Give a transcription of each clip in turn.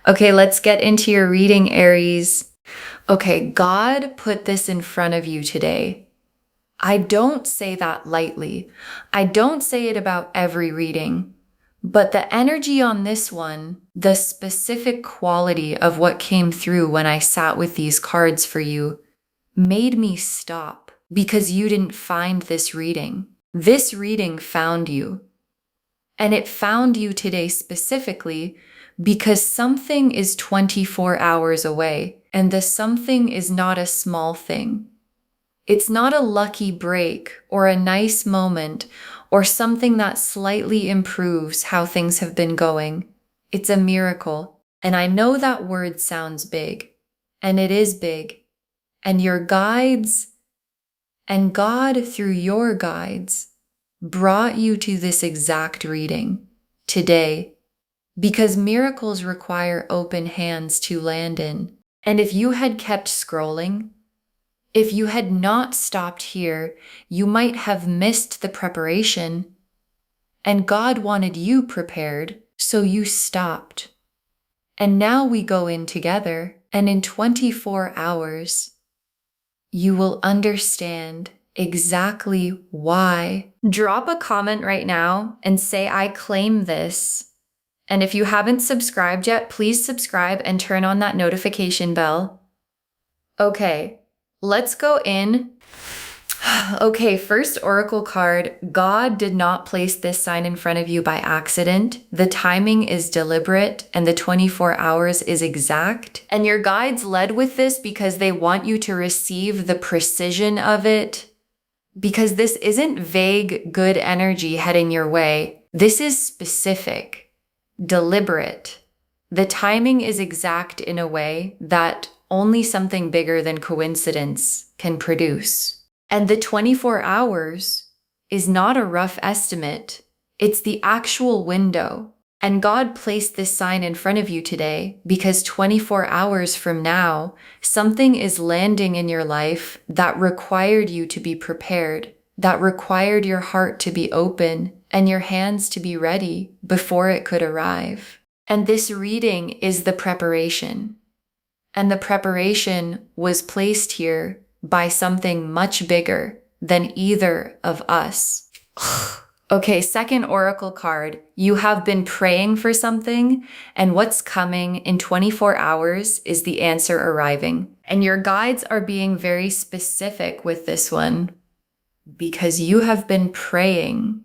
Okay, let's get into your reading, Aries. Okay, God put this in front of you today. I don't say that lightly. I don't say it about every reading, but the energy on this one, the specific quality of what came through when I sat with these cards for you, made me stop because you didn't find this reading. This reading found you. And it found you today specifically because something is 24 hours away, and the something is not a small thing. It's not a lucky break or a nice moment or something that slightly improves how things have been going. It's a miracle. And I know that word sounds big, and it is big. And your guides and God through your guides brought you to this exact reading today because miracles require open hands to land in. And if you had kept scrolling, if you had not stopped here, you might have missed the preparation. And God wanted you prepared, so you stopped. And now we go in together, and in 24 hours, you will understand exactly why. Drop a comment right now and say, I claim this. And if you haven't subscribed yet, please subscribe and turn on that notification bell. Okay, let's go in. Okay, first oracle card. God did not place this sign in front of you by accident. The timing is deliberate and the 24 hours is exact. And your guides led with this because they want you to receive the precision of it. Because this isn't vague, good energy heading your way. This is specific, deliberate. The timing is exact in a way that only something bigger than coincidence can produce. And the 24 hours is not a rough estimate. It's the actual window. And God placed this sign in front of you today because 24 hours from now, something is landing in your life that required you to be prepared, that required your heart to be open and your hands to be ready before it could arrive. And this reading is the preparation. And the preparation was placed here by something much bigger than either of us. Okay, second oracle card. You have been praying for something, and what's coming in 24 hours is the answer arriving. And your guides are being very specific with this one because you have been praying,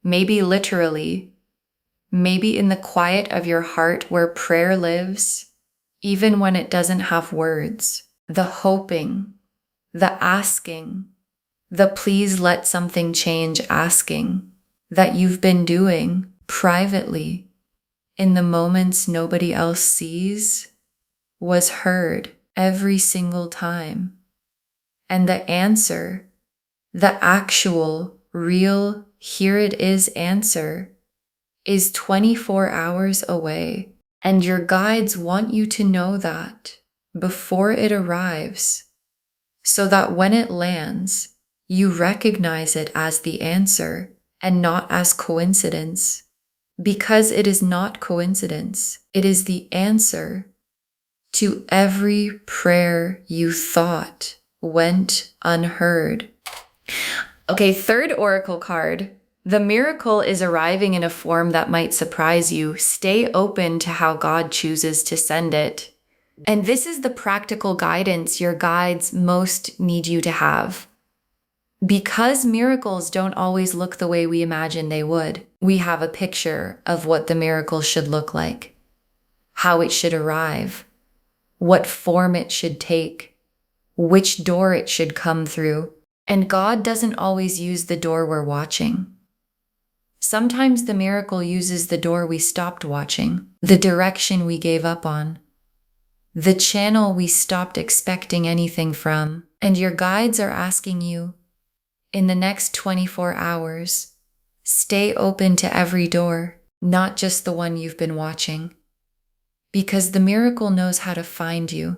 maybe literally, maybe in the quiet of your heart where prayer lives, even when it doesn't have words. The hoping, the asking, the please let something change asking that you've been doing privately in the moments nobody else sees was heard every single time. And the answer, the actual, real, here it is answer is 24 hours away. And your guides want you to know that before it arrives, so that when it lands, you recognize it as the answer and not as coincidence. Because it is not coincidence, it is the answer to every prayer you thought went unheard. Okay, third oracle card. The miracle is arriving in a form that might surprise you. Stay open to how God chooses to send it. And this is the practical guidance your guides most need you to have. Because miracles don't always look the way we imagine they would, we have a picture of what the miracle should look like, how it should arrive, what form it should take, which door it should come through. And God doesn't always use the door we're watching. Sometimes the miracle uses the door we stopped watching, the direction we gave up on, the channel we stopped expecting anything from. And your guides are asking you, in the next 24 hours, stay open to every door, not just the one you've been watching. Because the miracle knows how to find you,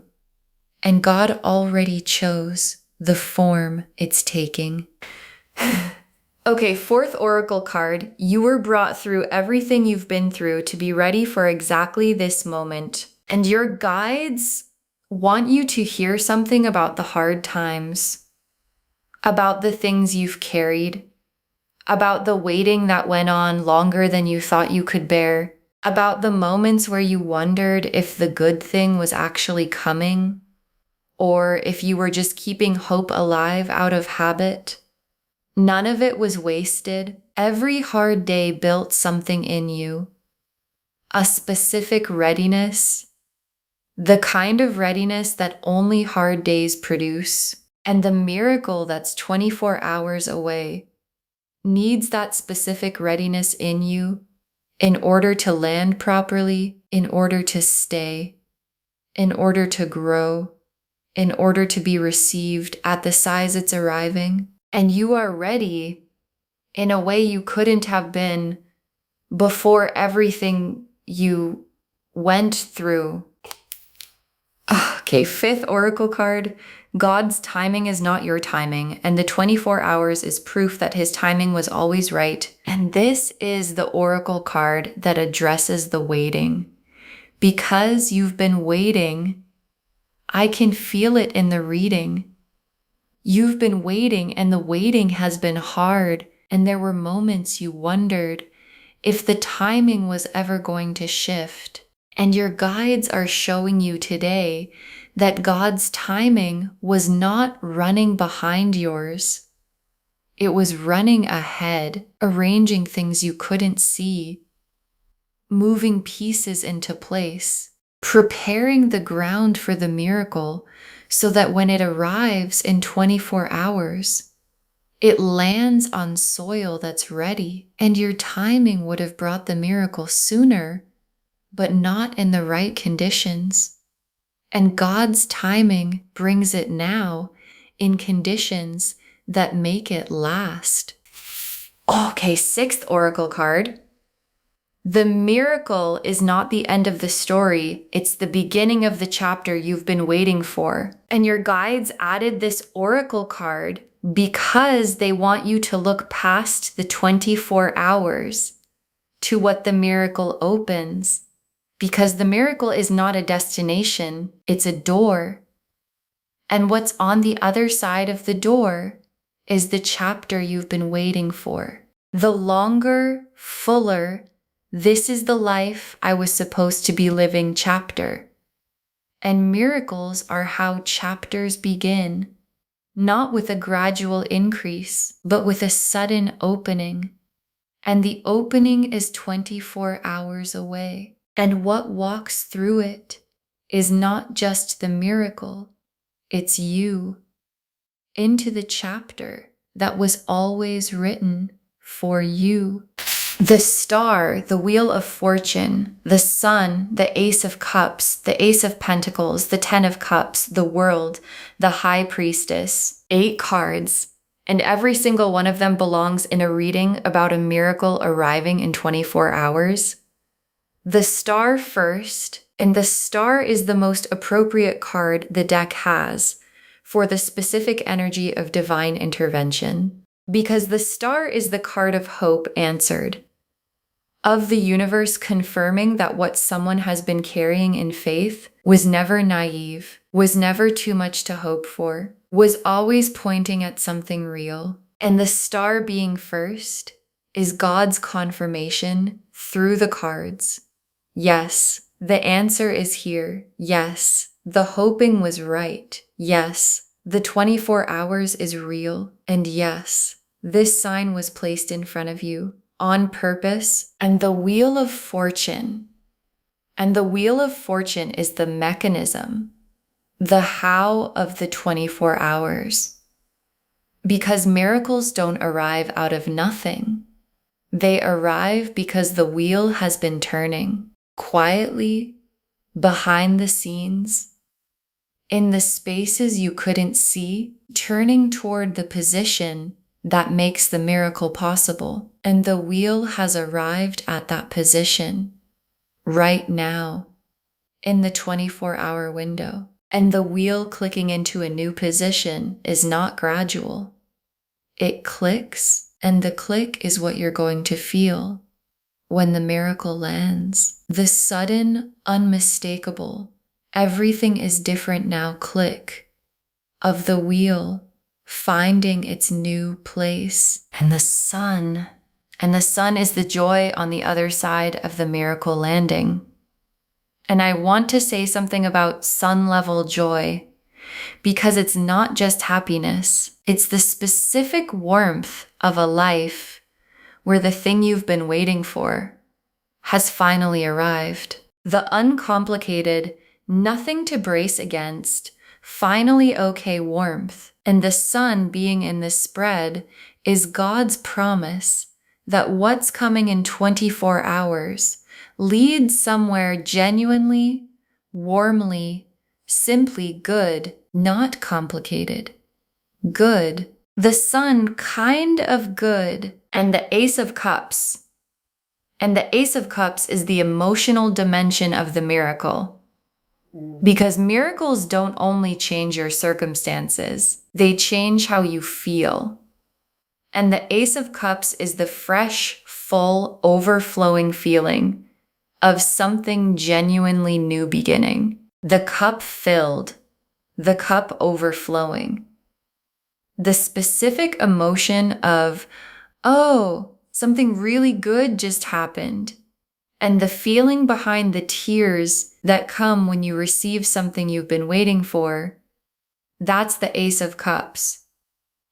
and God already chose the form it's taking. Okay, fourth oracle card. You were brought through everything you've been through to be ready for exactly this moment. And your guides want you to hear something about the hard times, about the things you've carried, about the waiting that went on longer than you thought you could bear, about the moments where you wondered if the good thing was actually coming, or if you were just keeping hope alive out of habit. None of it was wasted. Every hard day built something in you, a specific readiness, the kind of readiness that only hard days produce. And the miracle that's 24 hours away needs that specific readiness in you in order to land properly, in order to stay, in order to grow, in order to be received at the size it's arriving. And you are ready in a way you couldn't have been before everything you went through. Okay, fifth oracle card. God's timing is not your timing, and the 24 hours is proof that his timing was always right. And this is the oracle card that addresses the waiting. Because you've been waiting, I can feel it in the reading. You've been waiting, and the waiting has been hard, and there were moments you wondered if the timing was ever going to shift. And your guides are showing you today that God's timing was not running behind yours. It was running ahead, arranging things you couldn't see, moving pieces into place, preparing the ground for the miracle so that when it arrives in 24 hours, it lands on soil that's ready. And your timing would have brought the miracle sooner, but not in the right conditions. And God's timing brings it now in conditions that make it last. Okay, sixth oracle card. The miracle is not the end of the story. It's the beginning of the chapter you've been waiting for. And your guides added this oracle card because they want you to look past the 24 hours to what the miracle opens. Because the miracle is not a destination, it's a door. And what's on the other side of the door is the chapter you've been waiting for. The longer, fuller, this is the life I was supposed to be living chapter. And miracles are how chapters begin, not with a gradual increase, but with a sudden opening. And the opening is 24 hours away. And what walks through it is not just the miracle, it's you into the chapter that was always written for you. The star, the wheel of fortune, the sun, the ace of cups, the ace of pentacles, the 10 of cups, the world, the high priestess, 8 cards, and every single one of them belongs in a reading about a miracle arriving in 24 hours. The star first, and the star is the most appropriate card the deck has for the specific energy of divine intervention, because the star is the card of hope answered, of the universe confirming that what someone has been carrying in faith was never naive, was never too much to hope for, was always pointing at something real. And the star being first is God's confirmation through the cards. Yes, the answer is here. Yes, the hoping was right. Yes, the 24 hours is real. And yes, this sign was placed in front of you on purpose. And the wheel of fortune. And the wheel of fortune is the mechanism, the how of the 24 hours. Because miracles don't arrive out of nothing. They arrive because the wheel has been turning. Quietly, behind the scenes, in the spaces you couldn't see, turning toward the position that makes the miracle possible. And the wheel has arrived at that position right now in the 24-hour window. And the wheel clicking into a new position is not gradual. It clicks, and the click is what you're going to feel when the miracle lands. The sudden, unmistakable, everything is different now click of the wheel finding its new place. And the sun is the joy on the other side of the miracle landing. And I want to say something about sun level joy, because it's not just happiness. It's the specific warmth of a life where the thing you've been waiting for has finally arrived. The uncomplicated, nothing to brace against, finally okay warmth. And the sun being in this spread is God's promise that what's coming in 24 hours leads somewhere genuinely, warmly, simply good, not complicated. Good. The sun kind of good. And the Ace of Cups. And the Ace of Cups is the emotional dimension of the miracle. Because miracles don't only change your circumstances, they change how you feel. And the Ace of Cups is the fresh, full, overflowing feeling of something genuinely new beginning. The cup filled, the cup overflowing. The specific emotion of, oh, something really good just happened. And the feeling behind the tears that come when you receive something you've been waiting for, that's the Ace of Cups.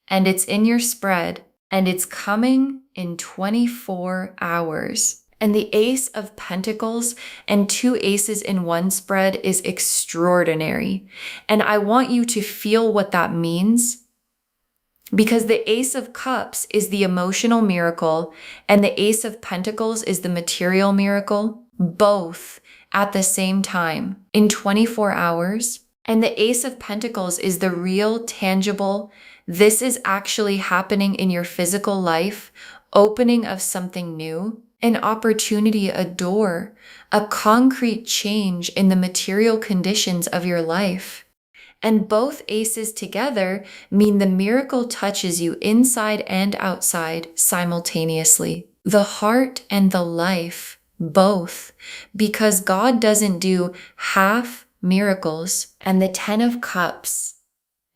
And it's in your spread, and it's coming in 24 hours. And the Ace of Pentacles and two aces in one spread is extraordinary. And I want you to feel what that means, because the Ace of Cups is the emotional miracle and the Ace of Pentacles is the material miracle, both at the same time in 24 hours. And the Ace of Pentacles is the real, tangible, this is actually happening in your physical life, opening of something new, an opportunity, a door, a concrete change in the material conditions of your life. And both aces together mean the miracle touches you inside and outside simultaneously. The heart and the life, both. Because God doesn't do half miracles. And the Ten of Cups.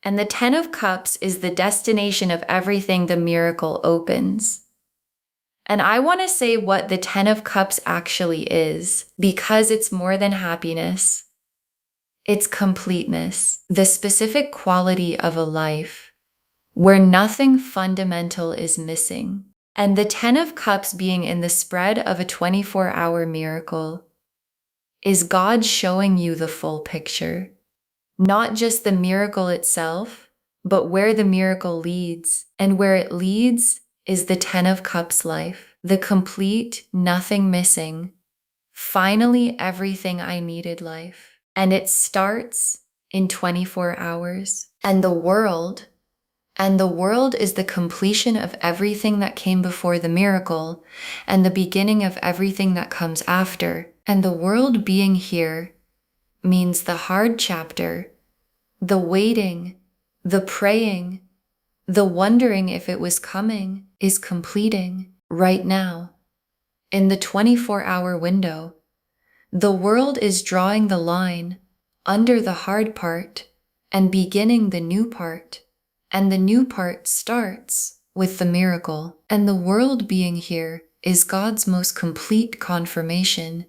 And the Ten of Cups is the destination of everything the miracle opens. And I want to say what the Ten of Cups actually is, because it's more than happiness. It's completeness, the specific quality of a life where nothing fundamental is missing. And the Ten of Cups being in the spread of a 24-hour miracle is God showing you the full picture. Not just the miracle itself, but where the miracle leads. And where it leads is the Ten of Cups life, the complete, nothing missing, finally everything I needed life. And it starts in 24 hours. And the world is the completion of everything that came before the miracle and the beginning of everything that comes after. And the world being here means the hard chapter, the waiting, the praying, the wondering if it was coming is completing right now. In the 24-hour window, the world is drawing the line under the hard part and beginning the new part. And the new part starts with the miracle. And the world being here is God's most complete confirmation.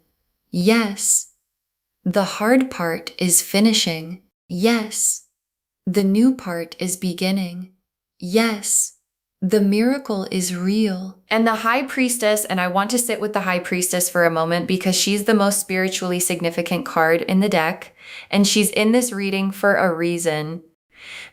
Yes, the hard part is finishing. Yes, the new part is beginning. Yes, the miracle is real. And the High Priestess, and I want to sit with the High Priestess for a moment because she's the most spiritually significant card in the deck, and she's in this reading for a reason.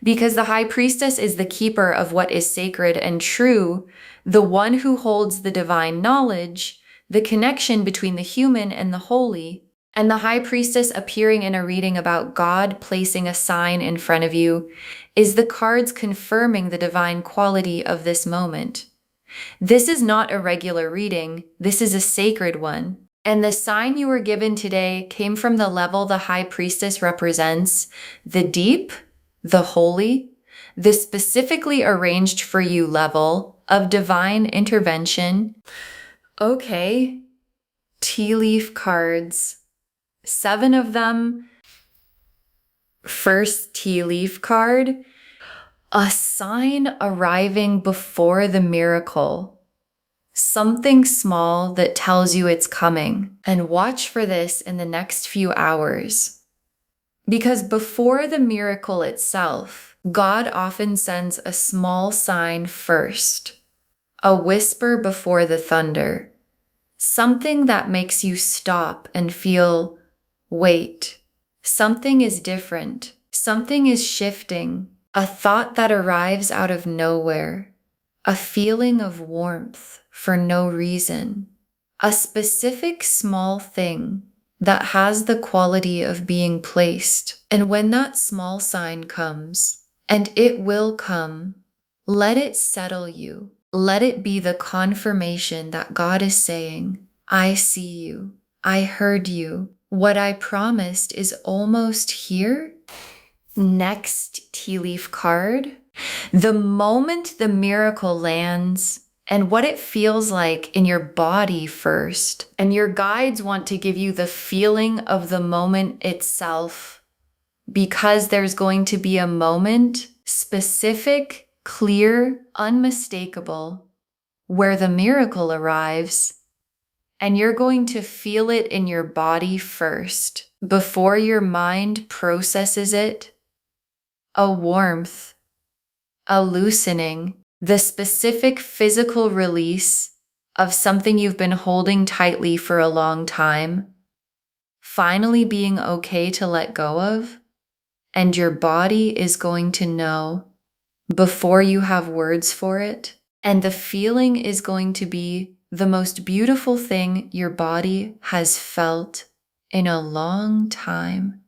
Because the High Priestess is the keeper of what is sacred and true, the one who holds the divine knowledge, the connection between the human and the holy. And the High Priestess appearing in a reading about God placing a sign in front of you is the cards confirming the divine quality of this moment. This is not a regular reading, this is a sacred one. And the sign you were given today came from the level the High Priestess represents, the deep, the holy, the specifically arranged for you level of divine intervention. Okay, tea leaf cards, 7 of them. First tea leaf card, a sign arriving before the miracle. Something small that tells you it's coming. And watch for this in the next few hours. Because before the miracle itself, God often sends a small sign first. A whisper before the thunder. Something that makes you stop and feel, wait, something is different. Something is shifting. A thought that arrives out of nowhere. A feeling of warmth for no reason. A specific small thing that has the quality of being placed. And when that small sign comes, and it will come, let it settle you. Let it be the confirmation that God is saying, I see you. I heard you. What I promised is almost here. Next tea leaf card. The moment the miracle lands, and what it feels like in your body first. And your guides want to give you the feeling of the moment itself, because there's going to be a moment, specific, clear, unmistakable, where the miracle arrives, and you're going to feel it in your body first, before your mind processes it. A warmth, a loosening, the specific physical release of something you've been holding tightly for a long time, finally being okay to let go of, and your body is going to know before you have words for it, and the feeling is going to be the most beautiful thing your body has felt in a long time.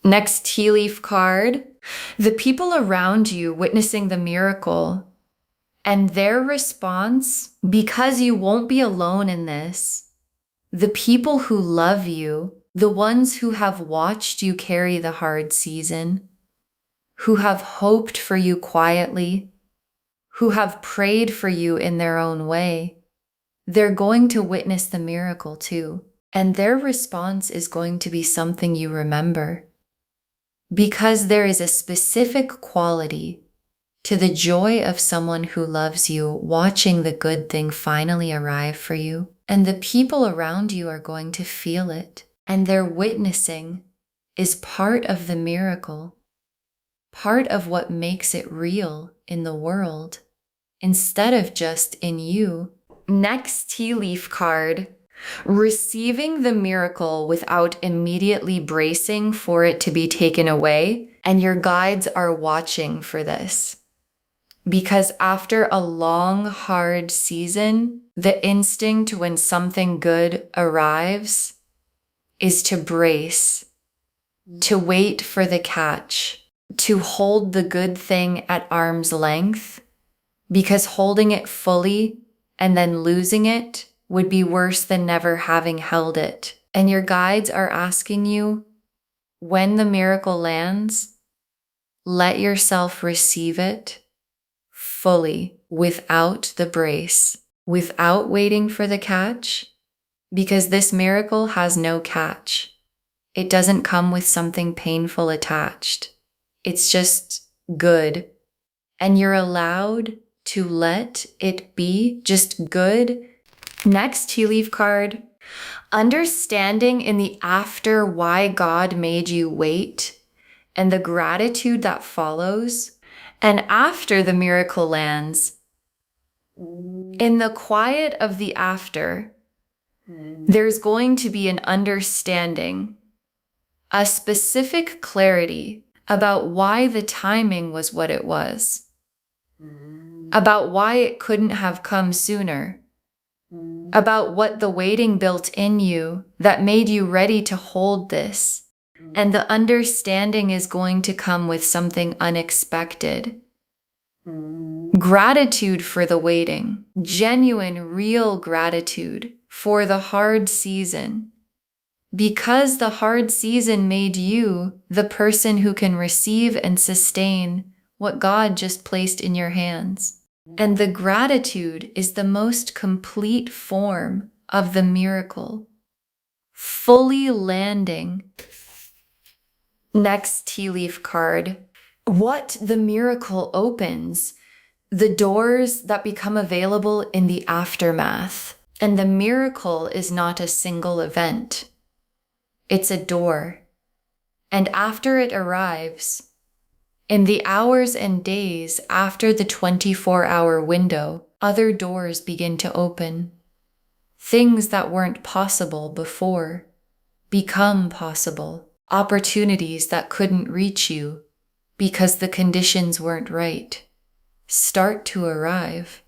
Next tea leaf card, the people around you witnessing the miracle and their response, because you won't be alone in this. The people who love you, the ones who have watched you carry the hard season, who have hoped for you quietly, who have prayed for you in their own way, they're going to witness the miracle too. And their response is going to be something you remember. Because there is a specific quality to the joy of someone who loves you watching the good thing finally arrive for you. And the people around you are going to feel it. And their witnessing is part of the miracle, part of what makes it real in the world, instead of just in you. Next tea leaf card, receiving the miracle without immediately bracing for it to be taken away. And your guides are watching for this. Because after a long, hard season, the instinct when something good arrives is to brace, to wait for the catch, to hold the good thing at arm's length, because holding it fully and then losing it would be worse than never having held it. And your guides are asking you, when the miracle lands, let yourself receive it fully, without the brace, without waiting for the catch, because this miracle has no catch. It doesn't come with something painful attached. It's just good. And you're allowed to let it be just good. Next tea leaf card, understanding in the after why God made you wait and the gratitude that follows. And after the miracle lands, in the quiet of the after, there's going to be an understanding, a specific clarity about why the timing was what it was, about why it couldn't have come sooner, about what the waiting built in you that made you ready to hold this. And the understanding is going to come with something unexpected. Gratitude for the waiting, genuine, real gratitude for the hard season. Because the hard season made you the person who can receive and sustain what God just placed in your hands. And the gratitude is the most complete form of the miracle, fully landing. Next tea leaf card, what the miracle opens, the doors that become available in the aftermath. And the miracle is not a single event. It's a door. And after it arrives, in the hours and days after the 24-hour window, other doors begin to open. Things that weren't possible before become possible. Opportunities that couldn't reach you because the conditions weren't right start to arrive.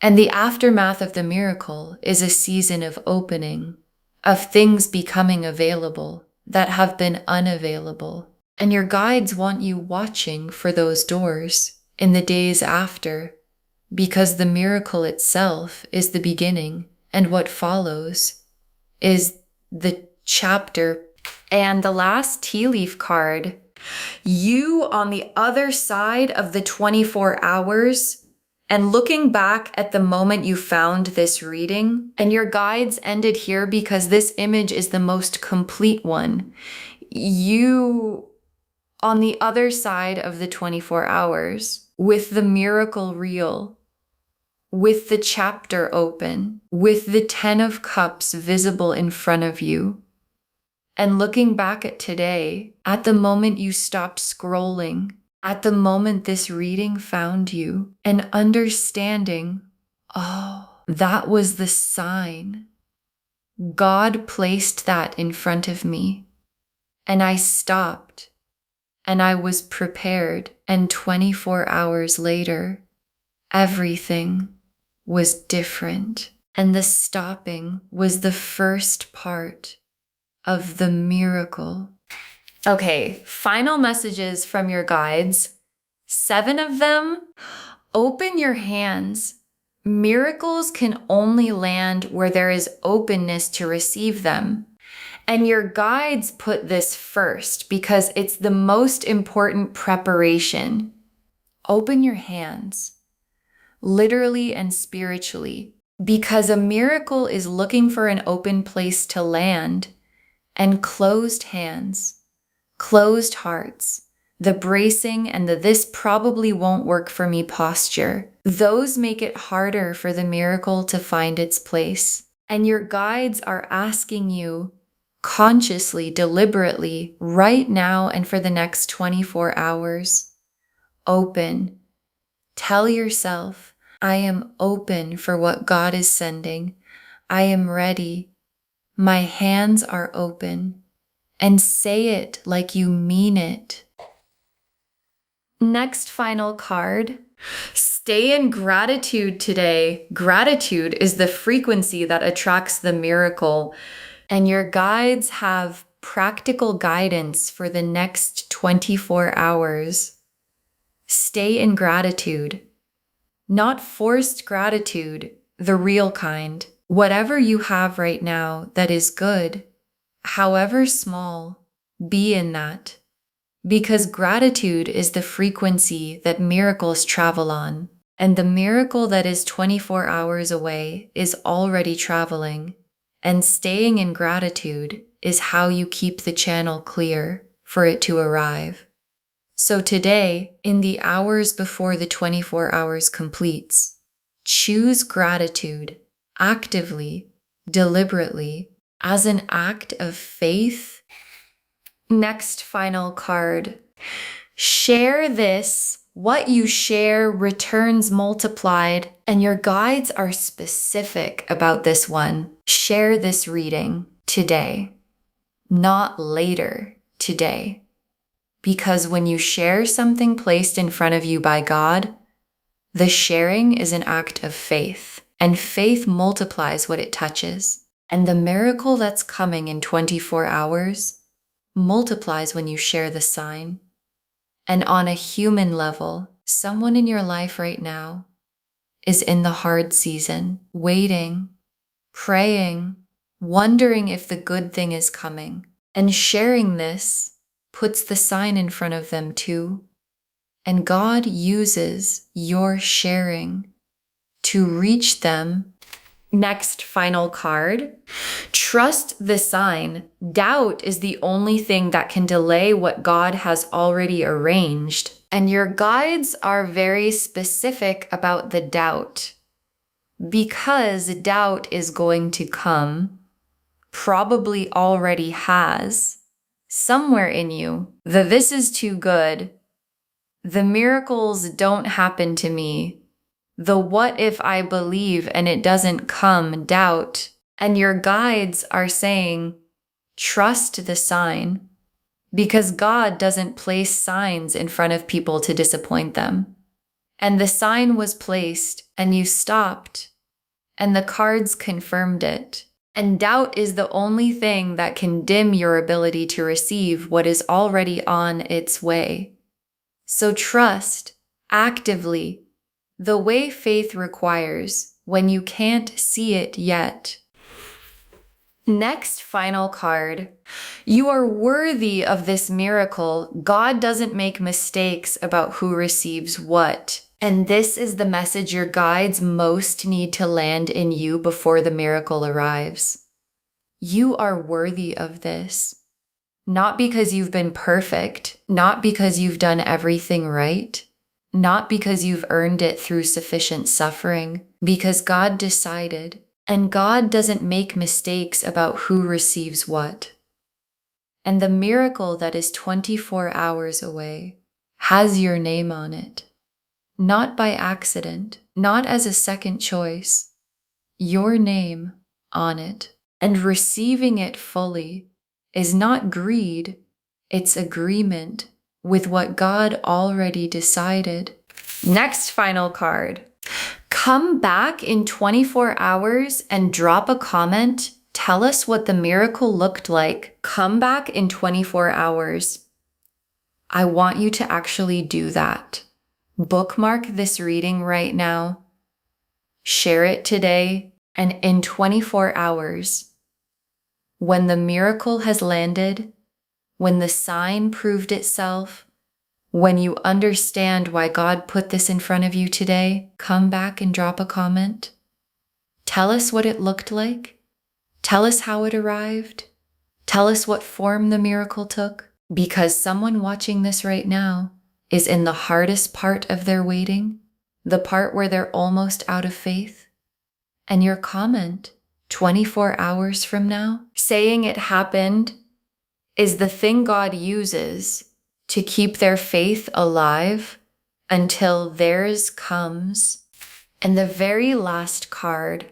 And the aftermath of the miracle is a season of opening, of things becoming available that have been unavailable. And your guides want you watching for those doors in the days after, because the miracle itself is the beginning, and what follows is the chapter. And the last tea leaf card, you on the other side of the 24 hours, and looking back at the moment you found this reading, and your guides ended here because this image is the most complete one. You on the other side of the 24 hours, with the miracle real, with the chapter open, with the 10 of Cups visible in front of you, and looking back at today, at the moment you stopped scrolling, at the moment this reading found you, and understanding, oh, that was the sign. God placed that in front of me, and I stopped, and I was prepared, and 24 hours later, everything was different, and the stopping was the first part of the miracle. Okay, final messages from your guides. 7 of them. Open your hands. Miracles can only land where there is openness to receive them. And your guides put this first because it's the most important preparation. Open your hands, literally and spiritually, because a miracle is looking for an open place to land. And closed hands, closed hearts, the bracing and the "this probably won't work for me" posture, those make it harder for the miracle to find its place. And your guides are asking you consciously, deliberately, right now and for the next 24 hours, open. Tell yourself, I am open for what God is sending. I am ready. My hands are open, and say it like you mean it. Next final card. Stay in gratitude today. Gratitude is the frequency that attracts the miracle, and your guides have practical guidance for the next 24 hours. Stay in gratitude. Not forced gratitude, the real kind. Whatever you have right now that is good, however small, be in that. Because gratitude is the frequency that miracles travel on. And the miracle that is 24 hours away is already traveling. And staying in gratitude is how you keep the channel clear for it to arrive. So today, in the hours before the 24 hours completes, choose gratitude actively, deliberately, as an act of faith. Next final card. Share this. What you share returns multiplied, and your guides are specific about this one. Share this reading today, not later, today. Because when you share something placed in front of you by God, the sharing is an act of faith. And faith multiplies what it touches. And the miracle that's coming in 24 hours multiplies when you share the sign. And on a human level, someone in your life right now is in the hard season, waiting, praying, wondering if the good thing is coming. And sharing this puts the sign in front of them too. And God uses your sharing to reach them Next, final card. Trust the sign. Doubt is the only thing that can delay what God has already arranged. And your guides are very specific about the doubt. Because doubt is going to come, probably already has, somewhere in you. The "this is too good," the "miracles don't happen to me," the "what if I believe and it doesn't come" doubt. And your guides are saying, trust the sign, because God doesn't place signs in front of people to disappoint them. And the sign was placed, and you stopped, and the cards confirmed it. And doubt is the only thing that can dim your ability to receive what is already on its way. So trust, actively, the way faith requires when you can't see it yet. Next, final card. You are worthy of this miracle. God doesn't make mistakes about who receives what. And this is the message your guides most need to land in you before the miracle arrives. You are worthy of this. Not because you've been perfect, not because you've done everything right, not because you've earned it through sufficient suffering, because God decided. And God doesn't make mistakes about who receives what. And the miracle that is 24 hours away has your name on it. Not by accident, not as a second choice. Your name on it. And receiving it fully is not greed, it's agreement with what God already decided. Next final card. Come back in 24 hours and drop a comment. Tell us what the miracle looked like. Come back in 24 hours. I want you to actually do that. Bookmark this reading right now. Share it today, and in 24 hours, when the miracle has landed, when the sign proved itself, when you understand why God put this in front of you today, come back and drop a comment. Tell us what it looked like. Tell us how it arrived. Tell us what form the miracle took. Because someone watching this right now is in the hardest part of their waiting, the part where they're almost out of faith. And your comment, 24 hours from now, saying it happened, is the thing God uses to keep their faith alive until theirs comes. And the very last card.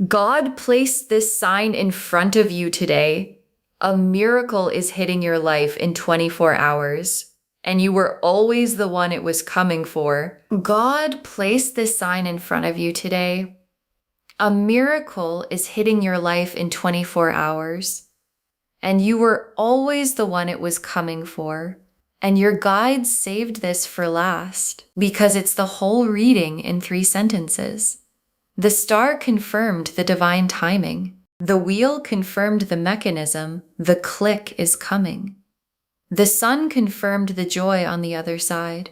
God placed this sign in front of you today. A miracle is hitting your life in 24 hours, and you were always the one it was coming for. God placed this sign in front of you today. A miracle is hitting your life in 24 hours, and you were always the one it was coming for. And your guides saved this for last, because it's the whole reading in 3 sentences. The star confirmed the divine timing. The wheel confirmed the mechanism. The click is coming. The sun confirmed the joy on the other side.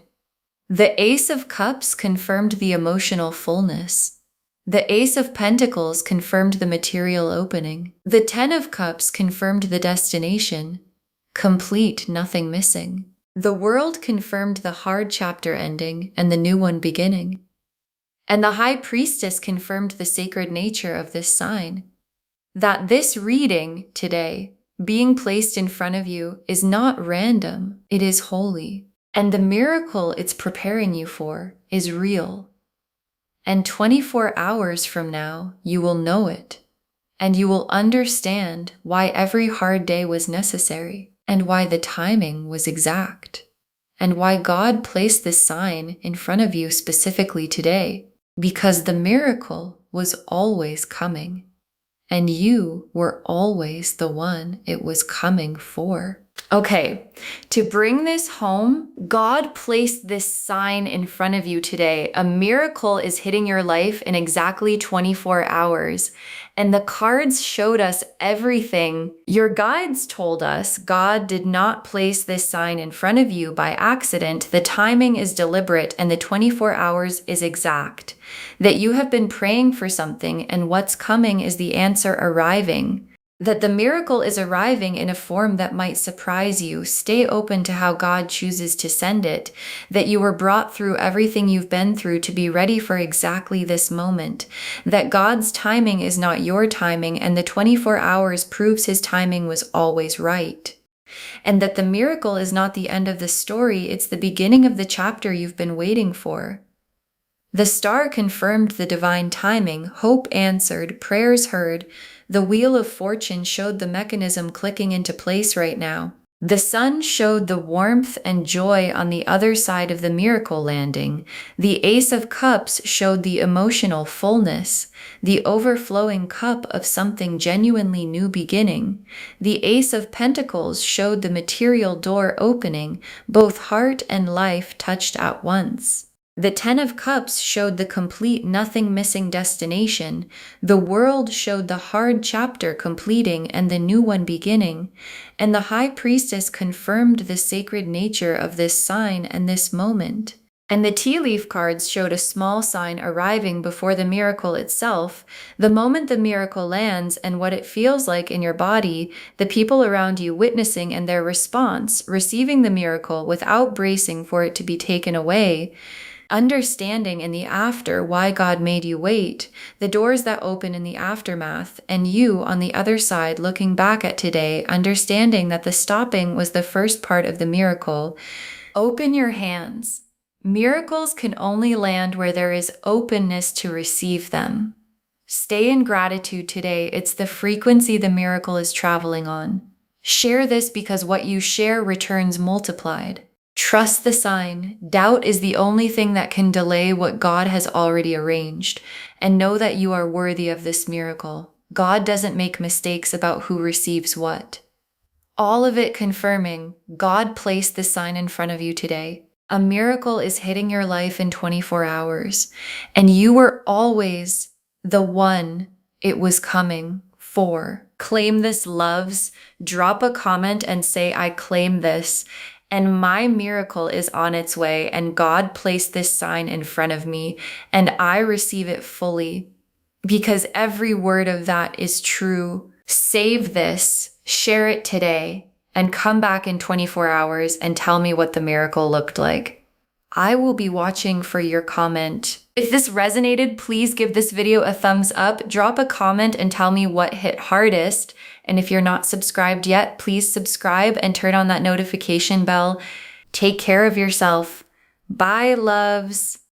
The Ace of Cups confirmed the emotional fullness. The Ace of Pentacles confirmed the material opening. The 10 of Cups confirmed the destination. Complete, nothing missing. The World confirmed the hard chapter ending and the new one beginning. And the High Priestess confirmed the sacred nature of this sign. That this reading today, being placed in front of you, is not random, it is holy. And the miracle it's preparing you for is real. And 24 hours from now, you will know it. And you will understand why every hard day was necessary, and why the timing was exact, and why God placed this sign in front of you specifically today, because the miracle was always coming, and you were always the one it was coming for. Okay, to bring this home, God placed this sign in front of you today. A miracle is hitting your life in exactly 24 hours. And the cards showed us everything. Your guides told us God did not place this sign in front of you by accident. The timing is deliberate and the 24 hours is exact. That you have been praying for something and what's coming is the answer arriving. That the miracle is arriving in a form that might surprise you. Stay open to how God chooses to send it. That you were brought through everything you've been through to be ready for exactly this moment. That God's timing is not your timing, and the 24 hours proves his timing was always right. And that the miracle is not the end of the story, it's the beginning of the chapter you've been waiting for. The star confirmed the divine timing, hope answered, prayers heard. The wheel of fortune showed the mechanism clicking into place right now. The sun showed the warmth and joy on the other side of the miracle landing. The Ace of Cups showed the emotional fullness, the overflowing cup of something genuinely new beginning. The Ace of Pentacles showed the material door opening, both heart and life touched at once. The Ten of Cups showed the complete nothing missing destination. The World showed the hard chapter completing and the new one beginning. And the High Priestess confirmed the sacred nature of this sign and this moment. And the tea leaf cards showed a small sign arriving before the miracle itself. The moment the miracle lands and what it feels like in your body, the people around you witnessing and their response, receiving the miracle without bracing for it to be taken away. Understanding in the after why God made you wait, the doors that open in the aftermath, and you on the other side looking back at today, understanding that the stopping was the first part of the miracle. Open your hands. Miracles can only land where there is openness to receive them. Stay in gratitude today. It's the frequency the miracle is traveling on. Share this because what you share returns multiplied. Trust the sign. Doubt is the only thing that can delay what God has already arranged. And know that you are worthy of this miracle. God doesn't make mistakes about who receives what. All of it confirming, God placed this sign in front of you today. A miracle is hitting your life in 24 hours. And you were always the one it was coming for. Claim this, loves. Drop a comment and say, I claim this. And my miracle is on its way, and God placed this sign in front of me, and I receive it fully, because every word of that is true. Save this, share it today, and come back in 24 hours and tell me what the miracle looked like. I will be watching for your comment. If this resonated, please give this video a thumbs up, drop a comment and tell me what hit hardest. And if you're not subscribed yet, please subscribe and turn on that notification bell. Take care of yourself. Bye, loves.